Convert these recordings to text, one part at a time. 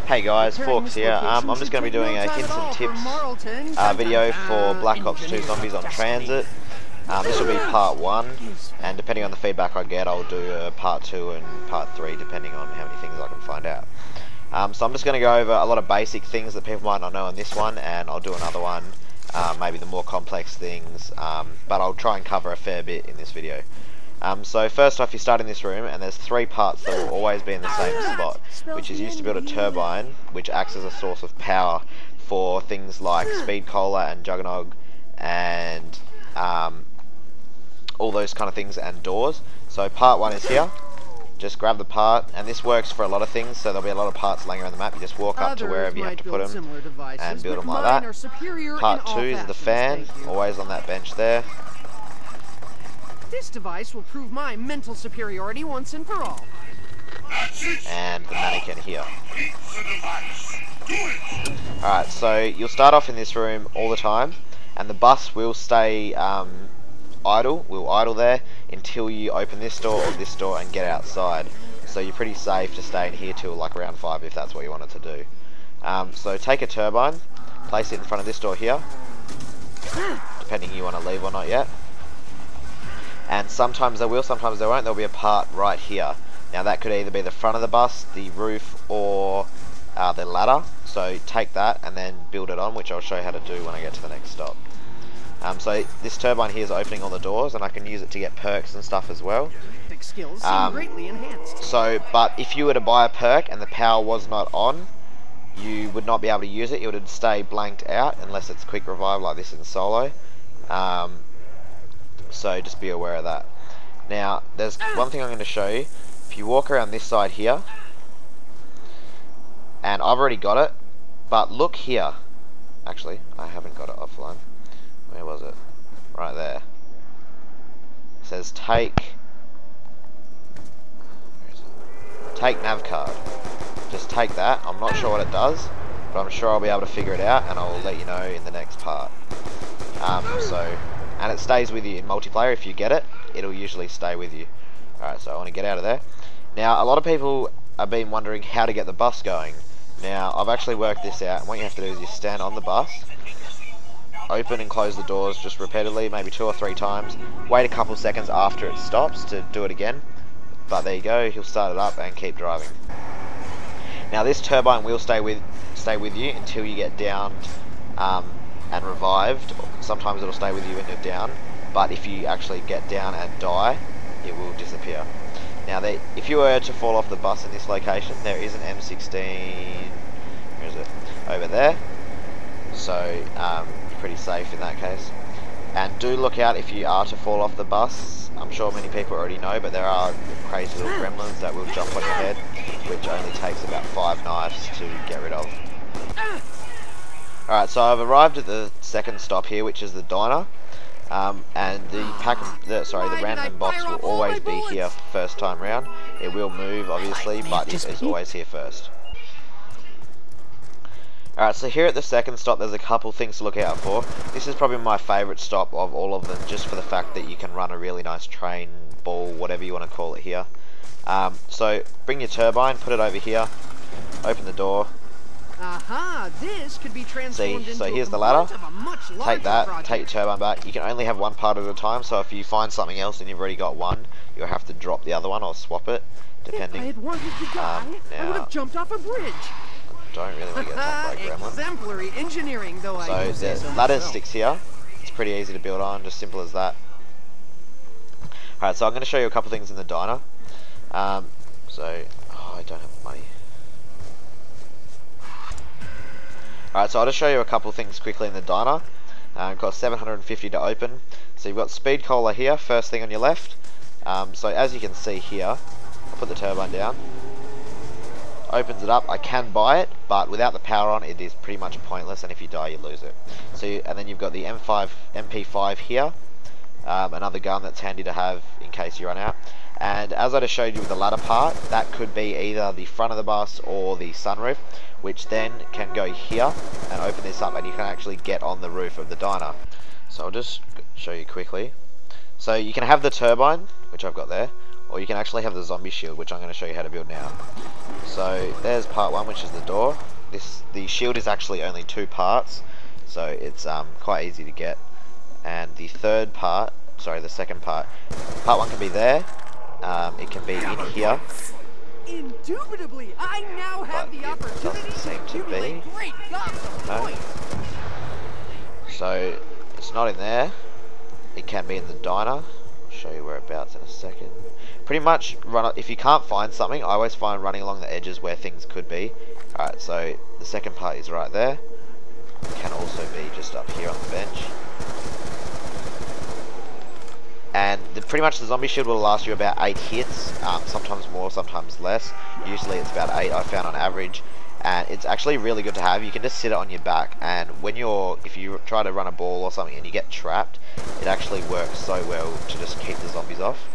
Hey guys, Forks here. I'm just going to be doing a hints and tips video for Black Ops 2 Zombies on Transit. This will be part 1, and depending on the feedback I get, I'll do part 2 and part 3, depending on how many things I can find out. So I'm just going to go over a lot of basic things that people might not know on this one, and I'll do another one, maybe the more complex things, but I'll try and cover a fair bit in this video. So first off, you start in this room, and there's 3 parts that will always be in the same spot, which is used to build a turbine, which acts as a source of power for things like Speed Cola and Juggernog, and all those kind of things, and doors. So part 1 is here. Just grab the part, and this works for a lot of things, so there'll be a lot of parts laying around the map. You just walk up to wherever you have to put them and build them like that. Part 2 is the fan, always on that bench there. This device will prove my mental superiority once and for all. And the mannequin here. Alright, so you'll start off in this room all the time, and the bus will stay idle. We'll idle there until you open this door or this door and get outside. So you're pretty safe to stay in here till like round 5 if that's what you wanted to do. So take a turbine, place it in front of this door here, depending you want to leave or not yet. And sometimes they will, sometimes they won't. There'll be a part right here. Now that could either be the front of the bus, the roof, or the ladder. So take that and then build it on, which I'll show you how to do when I get to the next stop. So this turbine here is opening all the doors, and I can use it to get perks and stuff as well. Skills seem greatly enhanced. So, but if you were to buy a perk and the power was not on, you would not be able to use it. It would stay blanked out unless it's quick revive like this in solo. So just be aware of that. Now, there's one thing I'm going to show you. If you walk around this side here, and I've already got it, but look here. Actually, I haven't got it offline. Where was it? Right there. It says take nav card. Just take that. I'm not sure what it does, but I'm sure I'll be able to figure it out, and I'll let you know in the next part. And it stays with you in multiplayer. If you get it, it'll usually stay with you. Alright, so I want to get out of there. Now, a lot of people have been wondering how to get the bus going. Now, I've actually worked this out, and what you have to do is you stand on the bus, open and close the doors just repeatedly, maybe 2 or 3 times, wait a couple seconds after it stops to do it again, but there you go, he'll start it up and keep driving. Now, this turbine will stay with you until you get downed and revived. Sometimes it'll stay with you when you're down, but if you actually get down and die, it will disappear. Now, if you were to fall off the bus in this location, there is an M16, where is it? Over there, so pretty safe in that case. And do look out if you are to fall off the bus. I'm sure many people already know, but there are crazy little gremlins that will jump on your head, which only takes about 5 knives to get rid of. Alright, so I've arrived at the second stop here, which is the diner, and the random box will always be here first time round. It will move, obviously, but it is always here first. Alright, so here at the second stop, there's a couple things to look out for. This is probably my favourite stop of all of them, just for the fact that you can run a really nice train, ball, whatever you want to call it here. So bring your turbine, put it over here, open the door. Aha, this could be transformed into so here's the ladder. Take that, take your turbine back. You can only have one part at a time, so if you find something else and you've already got one, you'll have to drop the other one or swap it, depending. If I had wanted to die, I would have jumped off a bridge. Don't really want to get attacked by a gremlin. Exemplary engineering, though. So the ladder sticks here. It's pretty easy to build on, just simple as that. Alright, so I'm going to show you a couple things in the diner. I don't have money. Alright, so I'll just show you a couple of things quickly in the diner. It costs 750 to open. So you've got Speed Cola here, first thing on your left. So as you can see here, I'll put the turbine down. Opens it up. I can buy it, but without the power on, it is pretty much pointless, and if you die, you lose it. And then you've got the MP5 here, another gun that's handy to have in case you run out. And as I just showed you with the ladder part, that could be either the front of the bus or the sunroof, which then can go here and open this up, and you can actually get on the roof of the diner. So I'll just show you quickly. So you can have the turbine, which I've got there, or you can actually have the zombie shield, which I'm going to show you how to build now. So there's part 1, which is the door. The shield is actually only 2 parts, so it's quite easy to get. And the second part, part 1 can be there. It can be in here. Indubitably, I now have the opportunity to accumulate great gobs of points. So it's not in there. It can be in the diner. I'll show you whereabouts in a second. Pretty much if you can't find something, I always find running along the edges where things could be. Alright, so the second part is right there. It can also be just up here on the bench. And pretty much the zombie shield will last you about 8 hits, sometimes more, sometimes less. Usually it's about 8, I found on average. And it's actually really good to have. You can just sit it on your back, and if you try to run a ball or something and you get trapped, it actually works so well to just keep the zombies off.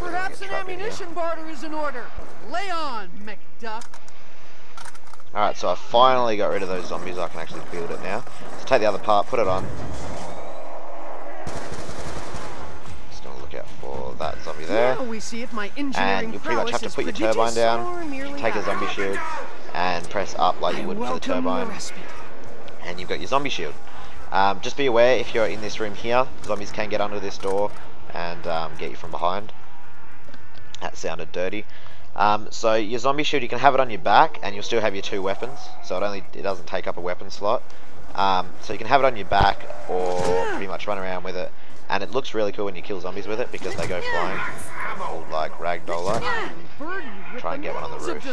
Perhaps an ammunition barter is in order. Lay on, McDuck. Alright, so I finally got rid of those zombies. I can actually build it now. Let's take the other part, put it on. Just gonna look out for that zombie there. Now we see if my And you pretty much have to put your turbine down, take a zombie shield, and press up like you would for the turbine. And you've got your zombie shield. Just be aware, if you're in this room here, zombies can get under this door and get you from behind. That sounded dirty. So your zombie shield, you can have it on your back, and you'll still have your 2 weapons. So it doesn't take up a weapon slot. So you can have it on your back, or pretty much run around with it. And it looks really cool when you kill zombies with it, because they go flying, all like ragdoll like. Try and get one on the roof.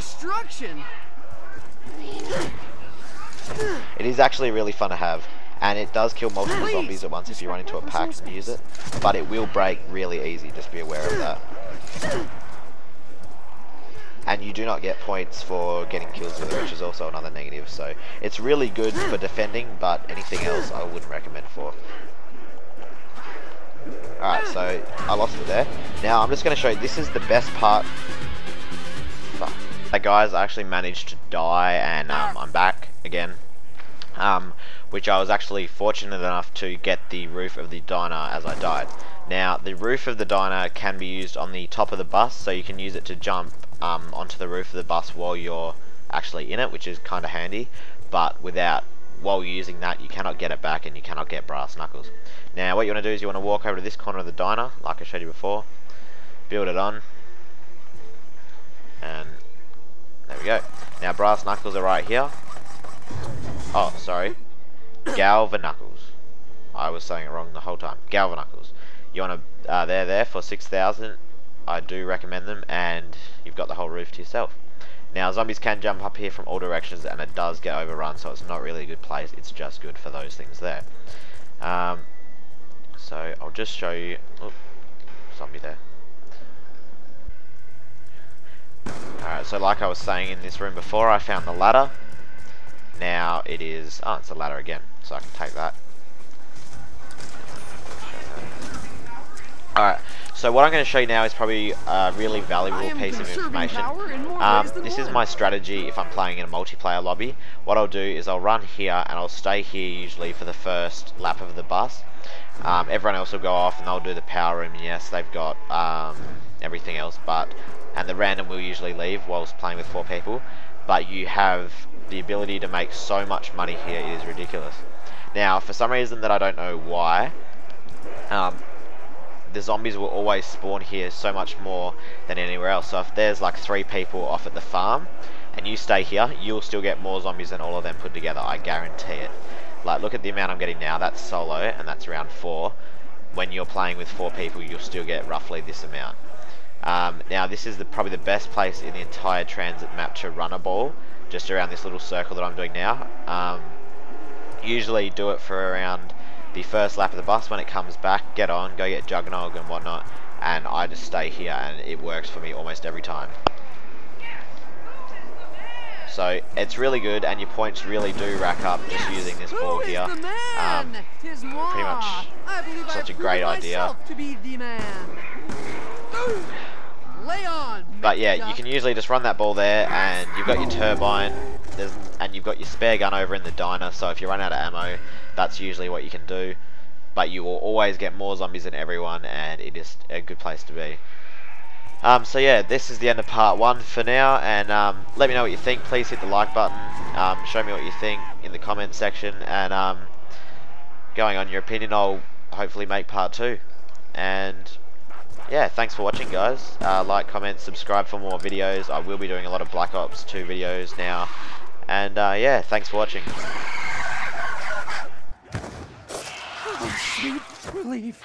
It is actually really fun to have, and it does kill multiple zombies at once if you run into a pack and use it. But it will break really easy, just be aware of that. And you do not get points for getting kills with it, which is also another negative. So it's really good for defending, but anything else I wouldn't recommend for. Alright, so I lost it there. Now I'm just going to show you, this is the best part. Fuck. Hey guys, I actually managed to die, and I'm back again. Which I was actually fortunate enough to get the roof of the diner as I died. Now, the roof of the diner can be used on the top of the bus, so you can use it to jump onto the roof of the bus while you're actually in it, which is kind of handy. But while using that, you cannot get it back, and you cannot get brass knuckles. Now, what you want to do is you want to walk over to this corner of the diner, like I showed you before, build it on, and there we go. Now, brass knuckles are right here. Oh, sorry. Galvanuckles. I was saying it wrong the whole time. Galvanuckles. You want to, they're there for 6,000. I do recommend them, and you've got the whole roof to yourself. Now, zombies can jump up here from all directions, and it does get overrun, so it's not really a good place. It's just good for those things there. So I'll just show you. Oh, zombie there. Alright, so like I was saying in this room before, I found the ladder. Now it is, it's a ladder again, so I can take that. Alright, so what I'm going to show you now is probably a really valuable piece of information. This is my strategy if I'm playing in a multiplayer lobby. What I'll do is I'll run here, and I'll stay here usually for the first lap of the bus. Everyone else will go off, and they'll do the power room. Yes, they've got everything else, and the random will usually leave whilst playing with 4 people. But you have the ability to make so much money here, it is ridiculous. Now, for some reason that I don't know why, the zombies will always spawn here so much more than anywhere else. So if there's like 3 people off at the farm, and you stay here, you'll still get more zombies than all of them put together, I guarantee it. Like, look at the amount I'm getting now, that's solo, and that's round 4. When you're playing with 4 people, you'll still get roughly this amount. Now, this is probably the best place in the entire transit map to run a ball, just around this little circle that I'm doing now. Usually do it for around the first lap of the bus. When it comes back, get on, go get Juggernog and whatnot, and I just stay here, and it works for me almost every time. So it's really good, and your points really do rack up just using this ball here. Pretty much such a great idea. But yeah, you can usually just run that ball there, and you've got your turbine, and you've got your spare gun over in the diner, so if you run out of ammo, that's usually what you can do. but you will always get more zombies than everyone, and it is a good place to be. So yeah, this is the end of part 1 for now, and let me know what you think. Please hit the like button, show me what you think in the comments section, and going on your opinion, I'll hopefully make part 2. And yeah, thanks for watching, guys. Like, comment, subscribe for more videos. I will be doing a lot of Black Ops 2 videos now, and yeah, thanks for watching. Oh, sweet relief.